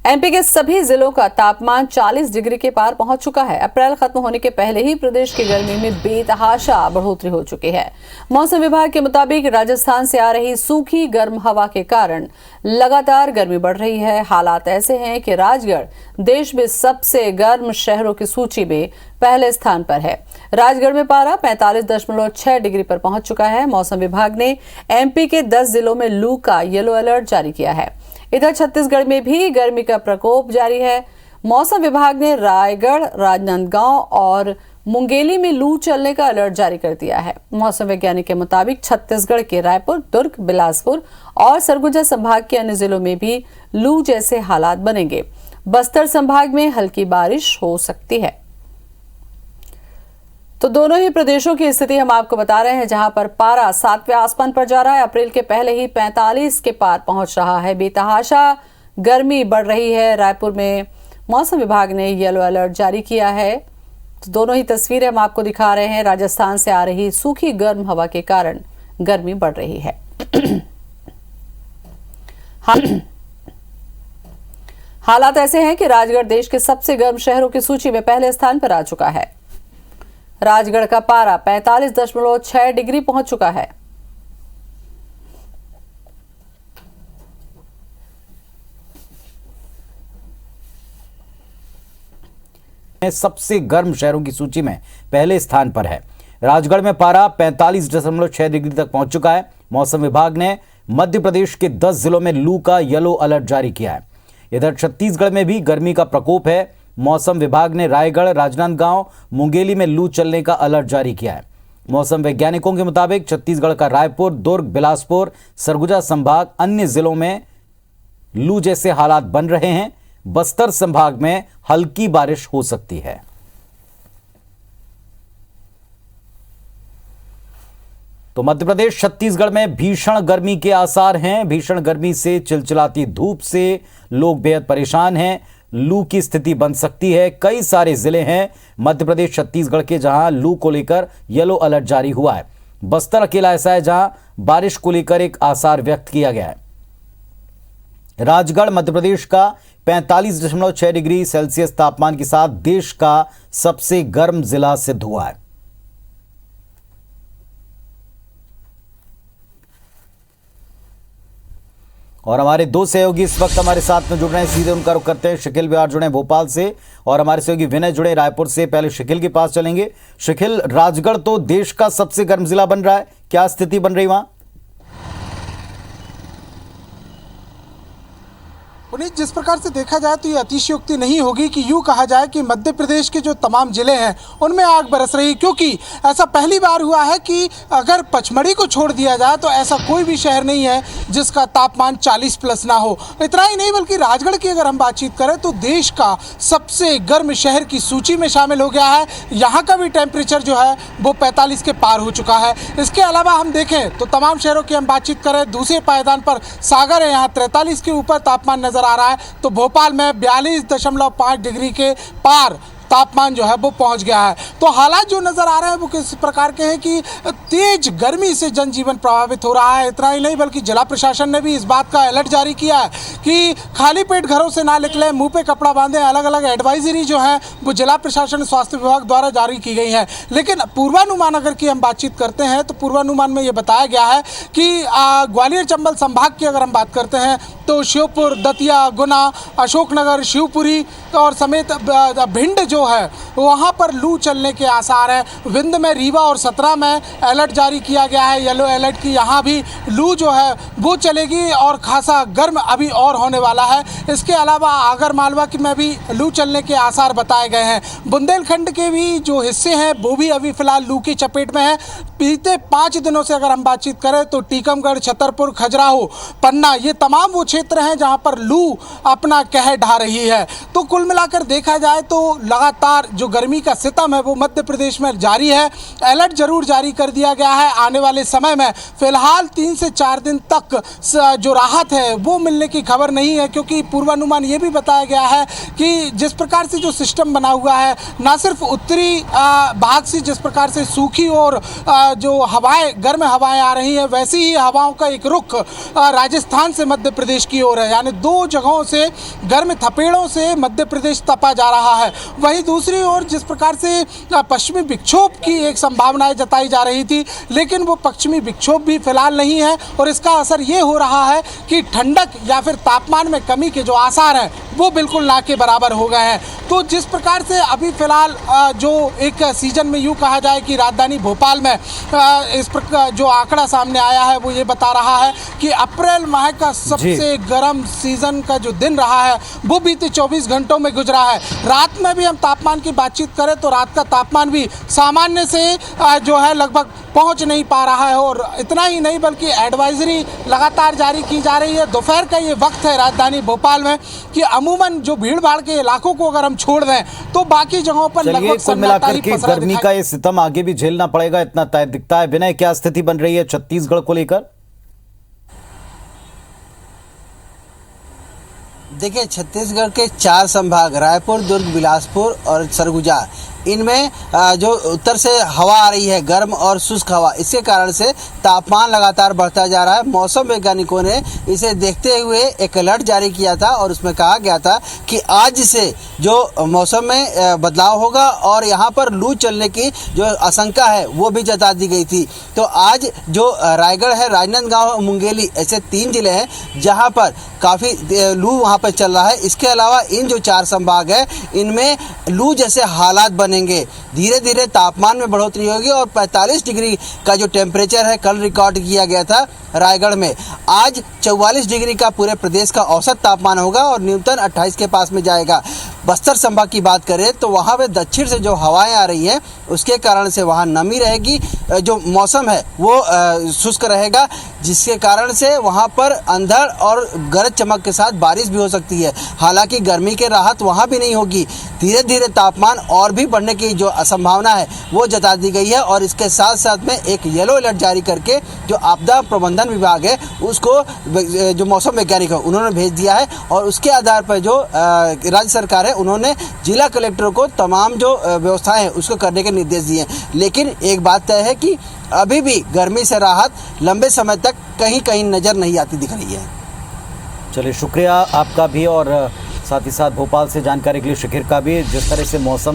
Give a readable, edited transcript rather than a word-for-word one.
MP के सभी जिलों का तापमान 40 डिग्री के पार पहुंच चुका है। अप्रैल खत्म होने के पहले ही प्रदेश की गर्मी में बेतहाशा बढ़ोतरी हो चुकी है। मौसम विभाग के मुताबिक राजस्थान से आ रही सूखी गर्म हवा के कारण लगातार गर्मी बढ़ रही है। हालात ऐसे हैं कि राजगढ़ देश में सबसे गर्म शहरों की सूची में पहले स्थान पर है। राजगढ़ में पारा 45.6 डिग्री पर पहुंच चुका है। मौसम विभाग ने एमपी के 10 जिलों में लू का येलो अलर्ट जारी किया है। इधर छत्तीसगढ़ में भी गर्मी का प्रकोप जारी है। मौसम विभाग ने रायगढ़, राजनांदगांव और मुंगेली में लू चलने का अलर्ट जारी कर दिया है। मौसम वैज्ञानिक के मुताबिक छत्तीसगढ़ के रायपुर, दुर्ग, बिलासपुर और सरगुजा संभाग के अन्य जिलों में भी लू जैसे हालात बनेंगे। बस्तर संभाग में हल्की बारिश हो सकती है। तो दोनों ही प्रदेशों की स्थिति हम आपको बता रहे हैं, जहां पर पारा 7वें आसमान पर जा रहा है। अप्रैल के पहले ही 45 के पार पहुंच रहा है। बेतहाशा गर्मी बढ़ रही है। रायपुर में मौसम विभाग ने येलो अलर्ट जारी किया है। तो दोनों ही तस्वीरें हम आपको दिखा रहे हैं। राजस्थान से आ रही सूखी गर्म हवा के कारण गर्मी बढ़ रही है। हालात ऐसे हैं कि राजगढ़ देश के सबसे गर्म शहरों की सूची में पहले स्थान पर आ चुका है। राजगढ़ का पारा 45.6 डिग्री पहुंच चुका है। सबसे गर्म शहरों की सूची में पहले स्थान पर है। राजगढ़ में पारा 45.6 डिग्री तक पहुंच चुका है। मौसम विभाग ने मध्य प्रदेश के 10 जिलों में लू का येलो अलर्ट जारी किया है। इधर छत्तीसगढ़ में भी गर्मी का प्रकोप है। मौसम विभाग ने रायगढ़, राजनांदगांव, मुंगेली में लू चलने का अलर्ट जारी किया है। मौसम वैज्ञानिकों के मुताबिक छत्तीसगढ़ का रायपुर, दुर्ग, बिलासपुर, सरगुजा संभाग अन्य जिलों में लू जैसे हालात बन रहे हैं। बस्तर संभाग में हल्की बारिश हो सकती है। तो मध्य प्रदेश, छत्तीसगढ़ में भीषण गर्मी के आसार हैं। भीषण गर्मी से, चिलचिलाती धूप से लोग बेहद परेशान हैं। लू की स्थिति बन सकती है। कई सारे जिले हैं मध्य प्रदेश, छत्तीसगढ़ के जहां लू को लेकर येलो अलर्ट जारी हुआ है। बस्तर अकेला ऐसा है जहां बारिश को लेकर एक आसार व्यक्त किया गया है। राजगढ़ मध्य प्रदेश का 45.6 डिग्री सेल्सियस तापमान के साथ देश का सबसे गर्म जिला सिद्ध हुआ है। और हमारे दो सहयोगी इस वक्त हमारे साथ में जुड़ रहे हैं। सीधे उनका रुख करते हैं। शकील बिहार जुड़े भोपाल से और हमारे सहयोगी विनय जुड़े रायपुर से। पहले शकील के पास चलेंगे। शकील, राजगढ़ तो देश का सबसे गर्म जिला बन रहा है, क्या स्थिति बन रही वहां? पुनीत, जिस प्रकार से देखा जाए तो ये अतिशयोक्ति नहीं होगी कि यूँ कहा जाए कि मध्य प्रदेश के जो तमाम जिले हैं उनमें आग बरस रही, क्योंकि ऐसा पहली बार हुआ है कि अगर पचमढ़ी को छोड़ दिया जाए तो ऐसा कोई भी शहर नहीं है जिसका तापमान 40 प्लस ना हो। इतना ही नहीं बल्कि राजगढ़ की अगर हम बातचीत करें तो देश का सबसे गर्म शहर की सूची में शामिल हो गया है। यहाँ का भी टेम्परेचर जो है वो 45 के पार हो चुका है। इसके अलावा हम देखें तो तमाम शहरों की हम बातचीत करें, दूसरे पायदान पर सागर है, यहाँ 43 के ऊपर तापमान नजर आ रहा है। तो भोपाल में 42.5 डिग्री के पार तापमान जो है वो पहुंच गया है। तो हालात जो नजर आ रहे हैं वो किस प्रकार के हैं कि तेज गर्मी से जनजीवन प्रभावित हो रहा है। इतना ही नहीं बल्कि जिला प्रशासन ने भी इस बात का अलर्ट जारी किया है कि खाली पेट घरों से ना निकले, मुंह पे कपड़ा बांधे। अलग अलग एडवाइजरी जो है वो जिला प्रशासन, स्वास्थ्य विभाग द्वारा जारी की गई है। लेकिन पूर्वानुमान अगर की हम बातचीत करते हैं तो पूर्वानुमान में ये बताया गया है कि ग्वालियर चंबल संभाग की अगर हम बात करते हैं तो श्योपुर, दतिया, गुना, अशोकनगर, शिवपुरी और समेत भिंड जो है वहाँ पर लू चलने के आसार हैं। विंध्य में, रीवा और सतना में अलर्ट जारी किया गया है येलो अलर्ट की। यहाँ भी लू जो है वो चलेगी और खासा गर्म अभी और होने वाला है। इसके अलावा आगर मालवा की में भी लू चलने के आसार बताए गए हैं। बुंदेलखंड के भी जो हिस्से हैं वो भी अभी फिलहाल लू की चपेट में है। बीते 5 दिनों से अगर हम बातचीत करें तो टीकमगढ़, छतरपुर, खजुराहो, पन्ना, ये तमाम वो क्षेत्र हैं जहाँ पर लू अपना कहर ढा रही है। तो कुल मिलाकर देखा जाए तो लगातार लगातार जो गर्मी का सितम है वो मध्य प्रदेश में जारी है। अलर्ट जरूर जारी कर दिया गया है। आने वाले समय में फिलहाल 3 से 4 दिन तक जो राहत है वो मिलने की खबर नहीं है, क्योंकि पूर्वानुमान ये भी बताया गया है कि जिस प्रकार से जो सिस्टम बना हुआ है, ना सिर्फ उत्तरी भाग से जिस प्रकार से सूखी और जो हवाएं, गर्म हवाएं आ रही हैं, वैसी ही हवाओं का एक रुख राजस्थान से मध्य प्रदेश की ओर है। यानी दो जगहों से गर्म थपेड़ों से मध्य प्रदेश तपा जा रहा है। वहीं दूसरी ओर जिस प्रकार से पश्चिमी विक्षोभ की एक संभावनाएं जताई जा रही थी, लेकिन वो पश्चिमी विक्षोभ भी फिलहाल नहीं है और इसका असर ये हो रहा है कि ठंडक या फिर तापमान में कमी के जो आसार हैं वो बिल्कुल ना के बराबर हो गए हैं। तो जिस प्रकार से अभी फिलहाल जो एक सीजन में यूँ कहा जाए कि राजधानी भोपाल में इस प्रकार जो आंकड़ा सामने आया है वो ये बता रहा है कि अप्रैल माह का सबसे गर्म सीजन का जो दिन रहा है वो बीते 24 घंटों में गुजरा है। रात में भी हम तापमान की बातचीत करें तो रात का तापमान भी सामान्य से जो है लगभग पहुंच नहीं पा रहा है। और इतना ही नहीं बल्कि एडवाइजरी लगातार जारी की जा रही है। दोपहर का ये वक्त है राजधानी भोपाल में कि अमूमन जो भीड़ भाड़ के इलाकों को अगर हम छोड़ दें तो बाकी जगहों पर लगभग कुल मिलाकर के गर्मी का ये सितम आगे भी झेलना पड़ेगा, इतना तय दिखता है। विनय, क्या स्थिति बन रही है छत्तीसगढ़ को लेकर? देखिए, छत्तीसगढ़ के 4 संभाग रायपुर, दुर्ग, बिलासपुर और सरगुजा, इनमें जो उत्तर से हवा आ रही है, गर्म और शुष्क हवा, इसके कारण से तापमान लगातार बढ़ता जा रहा है। मौसम वैज्ञानिकों ने इसे देखते हुए एक अलर्ट जारी किया था और उसमें कहा गया था कि आज से जो मौसम में बदलाव होगा और यहाँ पर लू चलने की जो आशंका है वो भी जता दी गई थी। तो आज जो रायगढ़ है, राजनांदगांव, मुंगेली, ऐसे 3 जिले हैं जहाँ पर काफ़ी लू वहाँ पर चल रहा है। इसके अलावा इन जो 4 संभाग है इनमें लू जैसे हालात बनेंगे। धीरे धीरे तापमान में बढ़ोतरी होगी और 45 डिग्री का जो टेम्परेचर है कल रिकॉर्ड किया गया था रायगढ़ में, आज 44 डिग्री का पूरे प्रदेश का औसत तापमान होगा और न्यूनतम 28 के पास में जाएगा। बस्तर संभाग की बात करें तो वहाँ पे दक्षिण से जो हवाएं आ रही हैं उसके कारण से वहाँ नमी रहेगी, जो मौसम है वो शुष्क रहेगा, जिसके कारण से वहाँ पर अंधड़ और गरज चमक के साथ बारिश भी हो सकती है। हालांकि गर्मी के राहत वहाँ भी नहीं होगी। धीरे धीरे तापमान और भी बढ़ने की जो संभावना है वो जता दी गई है और इसके साथ साथ में एक येलो अलर्ट जारी करके जो आपदा प्रबंधन विभाग है उसको जो मौसम वैज्ञानिक है उन्होंने भेज दिया है और उसके आधार पर जो राज्य सरकार है उन्होंने जिला कलेक्टरों को तमाम जो व्यवस्थाएं हैं उसको करने के निर्देश दिए हैं। लेकिन एक बात तय है कि अभी भी गर्मी से राहत लंबे समय तक कहीं कहीं नजर नहीं आती दिख रही है। चलिए, शुक्रिया आपका भी और साथ ही साथ भोपाल से जानकारी के लिए शिखिर का भी। जिस तरह से मौसम